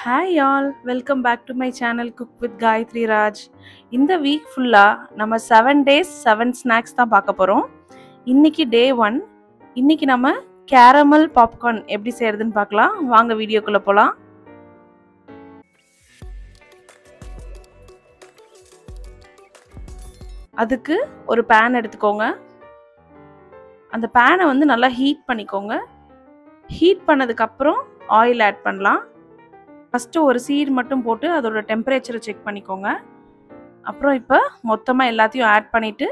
Hi y'all, welcome back to my channel Cook with Gayatri Raj. இந்த week ஃபுல்லா நம்ம 7 days 7 snacks தான் பார்க்க போறோம். இன்னைக்கு day 1. இன்னைக்கு நம்ம caramel popcorn எப்படி செய்யறதுன்னு பார்க்கலாம். வாங்க வீடியோக்குள்ள போலாம். அதுக்கு ஒரு pan எடுத்துக்கோங்க. அந்த pan வந்து நல்லா ஹீட் பண்ணிக்கோங்க. ஹீட் பண்ணதுக்கு அப்புறம் ஆயில் ஆட் பண்ணலாம். ஃபர்ஸ்ட் ஒரு சீட் மட்டும் போட்டு அதோட டெம்பரேச்சரை செக் பண்ணிக்கோங்க. அப்புறம் இப்போ மொத்தமாக எல்லாத்தையும் ஆட் பண்ணிவிட்டு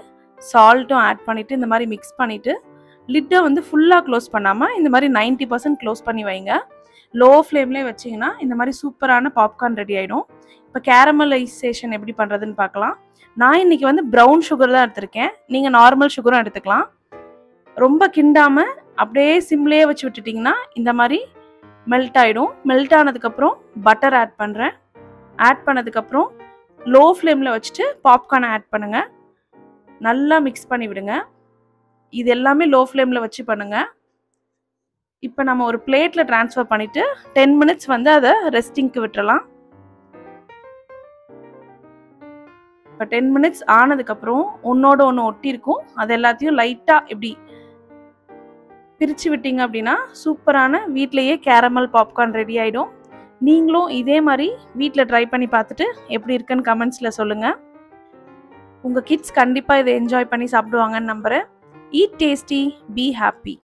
சால்ட்டும் ஆட் பண்ணிவிட்டு இந்த மாதிரி மிக்ஸ் பண்ணிவிட்டு லிட்டை வந்து ஃபுல்லாக க்ளோஸ் பண்ணாமல் இந்த மாதிரி 90% க்ளோஸ் பண்ணி வைங்க. லோ ஃப்ளேம்லேயே வச்சிங்கன்னா இந்த மாதிரி சூப்பரான பாப்கார்ன் ரெடி ஆகிடும். இப்போ கேரமலைசேஷன் எப்படி பண்ணுறதுன்னு பார்க்கலாம். நான் இன்றைக்கி வந்து ப்ரௌன் சுகர் தான் எடுத்திருக்கேன். நீங்கள் நார்மல் சுகரும் எடுத்துக்கலாம். ரொம்ப கிண்டாமல் அப்படியே சிம்லேயே வச்சு விட்டுட்டிங்கன்னா இந்த மாதிரி மெல்ட் ஆகிடும். மெல்ட் ஆனதுக்கப்புறம் பட்டர் ஆட் பண்ணுறேன். ஆட் பண்ணதுக்கப்புறம் லோ ஃப்ளேமில் வச்சுட்டு பாப்கார்னை ஆட் பண்ணுங்கள். நல்லா மிக்ஸ் பண்ணி விடுங்க. இது எல்லாமே லோ ஃப்ளேமில் வச்சு பண்ணுங்கள். இப்போ நம்ம ஒரு பிளேட்டில் ட்ரான்ஸ்ஃபர் பண்ணிவிட்டு 10 minutes வந்து அதை ரெஸ்டிங்க்கு விட்டுறலாம். இப்போ 10 minutes ஆனதுக்கப்புறம் ஒன்றோட ஒன்று ஒட்டி இருக்கும். அது எல்லாத்தையும் லைட்டாக இப்படி பிரித்து விட்டீங்க அப்படின்னா சூப்பரான வீட்டிலையே கேரமல் பாப்கார்ன் ரெடி ஆகிடும். நீங்களும் இதே மாதிரி வீட்டில் ட்ரை பண்ணி பார்த்துட்டு எப்படி இருக்குன்னு கமெண்ட்ஸில் சொல்லுங்கள். உங்கள் கிட்ஸ் கண்டிப்பாக இதை என்ஜாய் பண்ணி சாப்பிடுவாங்கன்னு நம்புகிறேன். Eat tasty, be happy.